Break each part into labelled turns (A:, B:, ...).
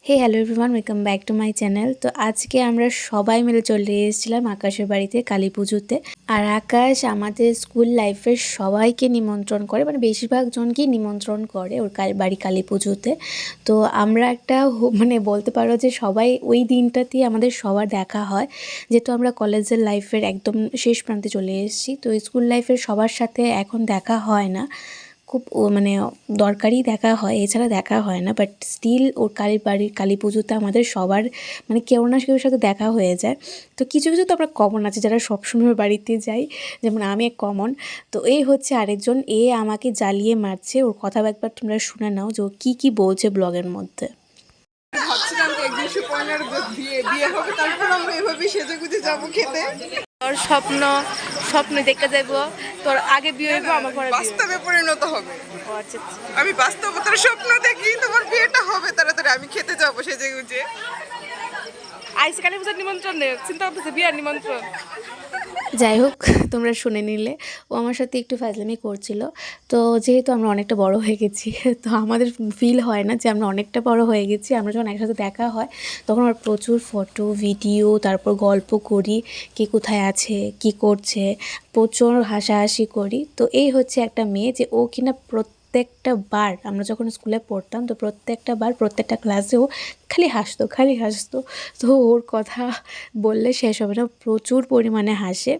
A: Hey hello everyone, welcome back to my channel. তো আজকে আমরা সবাই মিলে চলে এসেছিলাম আকাশের বাড়িতে কালী পুজোতে। আর আকাশ আমাদের স্কুল লাইফের সবাইকে নিমন্ত্রণ করে, মানে বেশিরভাগ জনকেই নিমন্ত্রণ করে ওর বাড়ি কালী পুজোতে। তো আমরা একটা মানে বলতে পারো যে সবাই ওই দিনটাতেই আমাদের সবার দেখা হয়, যেহেতু আমরা কলেজের লাইফের একদম শেষ প্রান্তে চলে এসেছি। তো স্কুল লাইফের সবার সাথে এখন দেখা হয় না, খুব মানে দরকারি দেখা হয়, এছাড়া দেখা হয় না। বাট স্টিল ওর কালী পুজোতে আমাদের সবার মানে কেউ না কেউর সাথে দেখা হয়ে যায়। তো কিছু কিছু তো আমরা কমন আছে যারা সবসময় বাড়িতে যাই, যেমন আমি এক কমন। তো এই হচ্ছে আরেকজন, আমাকে জ্বালিয়ে মারছে। ওর কথা একবার তোমরা শুনে নাও যে ও কী বলছে ব্লগের মধ্যে।
B: ভাবছিলাম যে একদিন সুপর্ণার বিয়ে হবে, তারপর আমরা এভাবে সেজেগুজে যাবো খেতে।
C: তোর স্বপ্ন দেখতে যাইবো, তোর আগে বিয়ে হইব, আমার পরে
B: বাস্তবে পরিণত হবে।
C: আচ্ছা আচ্ছা,
B: আমি বাস্তবতার স্বপ্ন দেখি তোমার বিয়েটা হবে তাড়াতাড়ি, আমি খেতে যাবো সেজেগুজে।
C: আইসি কালী পূজার নিমন্ত্রণ নেই, চিন্তা করতেছে বিয়ার নিমন্ত্রণ।
A: যাই হোক, তোমরা শুনে নিলে ও আমার সাথে একটু ফাজলামি করছিল। তো যেহেতু আমরা অনেকটা বড় হয়ে গেছি, তো আমাদের ফিল হয় না যে আমরা অনেকটা বড় হয়ে গেছি। আমরা যখন একসাথে দেখা হয় তখন আমরা প্রচুর ফটো ভিডিও, তারপর গল্প করি, কে কোথায় আছে কি করছে, প্রচুর হাসাহাসি করি। তো এই হচ্ছে একটা মেয়ে যে ও কিনা প্রত্যেকটা বার আমরা যখন স্কুলে পড়তাম, তো প্রত্যেকটা বার প্রত্যেকটা ক্লাসেও খালি হাসতো। তো ওর কথা বললে শেষ হবে না, প্রচুর পরিমাণে হাসে।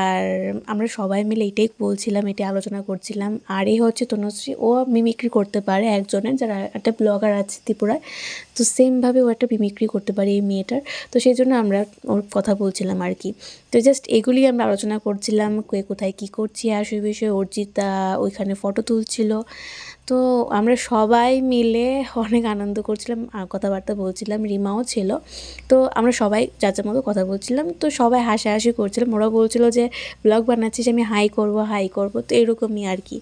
A: আর আমরা সবাই মিলে এটাই বলছিলাম, এটাই আলোচনা করছিলাম। আর এই হচ্ছে তনুশ্রী, ও মিমিক্রি করতে পারে একজনের, যারা একটা ব্লগার আছে ত্রিপুরায়। তো সেমভাবে ও একটা মিমিক্রি করতে পারে এই মেয়েটার। তো সেই জন্য আমরা ওর কথা বলছিলাম আর কি। তো জাস্ট এগুলি আমরা আলোচনা করছিলাম, কে কোথায় কী করছি। আর সেই বিষয়ে অর্জিতা ওইখানে ফটো তুলছিল। তো আমরা সবাই মিলে অনেক আনন্দ করছিলাম আর কথাবার্তা বলছিলাম, রিমাও ছিল। তো আমরা সবাই যার যার মতো কথা বলছিলাম। তো সবাই হাসাহাসি করছিলাম, ওরা বলছিল যে ব্লগ বানাচ্ছিস, আমি হাই করব। তো এরকমই আর কি।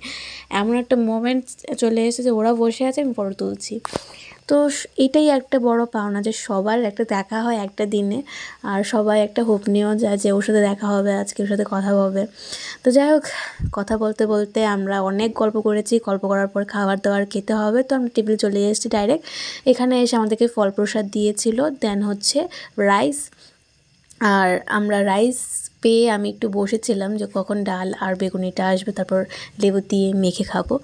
A: এমন একটা মোমেন্ট চলে এসেছে যে ওরা বসে আছে, আমি ফটো তুলছি। তো এটাই একটা বড় পাওনা যে সবার একটা দেখা হয় একটা দিনে, আর সবাই একটা হোপ নিয়েও যায় যে ওর সাথে দেখা হবে, আজকে ওর সাথে কথা হবে। তো যাই হোক, কথা বলতে বলতে আমরা অনেক গল্প করেছি। গল্প করার পর খাবার দাবার খেতে হবে, তো আমরা টেবিলে চলে এসেছি ডাইরেক্ট। এখানে এসে আমাদেরকে ফল প্রসাদ দিয়েছিল, দেন হচ্ছে রাইস। আর আমরা রাইস পেয়ে আমি একটু বসেছিলাম যে কখন ডাল আর বেগুনিটা আসবে, তারপর লেবু দিয়ে মেখে খাবো।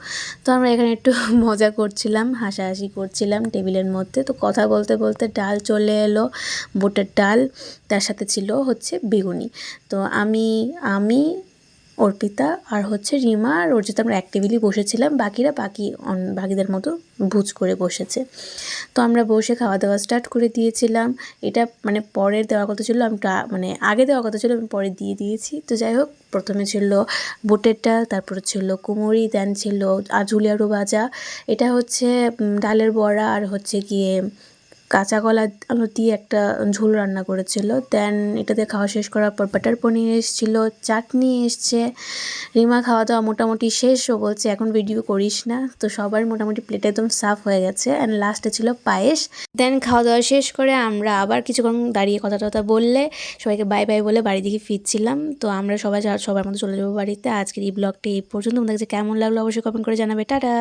A: তো আমরা এখানে একটু মজা করছিলাম, হাসাহাসি করছিলাম টেবিলের মধ্যে। তো কথা বলতে বলতে ডাল চলে এলো, বুটের ডাল, তার সাথে ছিল হচ্ছে বেগুনি। তো আমি অর্পিতা আর হচ্ছে রিমা আর অর্জিতা আমরা এক টেবিলই বসেছিলাম, বাকিদের মতো ভুজ করে বসেছে। তো আমরা বসে খাওয়া দাওয়া স্টার্ট করে দিয়েছিলাম। এটা মানে পরের দেওয়ার কথা ছিল, মানে আগে দেওয়ার কথা ছিল, আমি পরে দিয়ে দিয়েছি। তো যাই হোক, প্রথমে ছিল বুটের ডাল, তারপরে ছিল কুমড়ি, দেন ছিল ঝুলিয়ারু ভাজা, এটা হচ্ছে ডালের বড়া, আর হচ্ছে গিয়ে কাঁচা কলা আলু দিয়ে একটা ঝোল রান্না করেছিল। দেন এটাতে খাওয়া শেষ করার পর বাটার পনির এসেছিলো, চাটনি এসছে। রিমা খাওয়া দাওয়া মোটামুটি শেষ, ও বলছে এখন ভিডিও করিস না। তো সবার মোটামুটি প্লেট একদম সাফ হয়ে গেছে। অ্যান্ড লাস্টে ছিল পায়েস। দেন খাওয়া দাওয়া শেষ করে আমরা আবার কিছুক্ষণ দাঁড়িয়ে কথা টথা বললে সবাইকে বাই বাই বলে বাড়ি দিকে ফিরছিলাম। তো আমরা সবার মতো চলে যাবো বাড়িতে। আজকের এই ব্লগটা এই পর্যন্ত। তোমাদের কাছে কেমন লাগলো অবশ্যই কমেন্ট করে জানাবে। টাটা।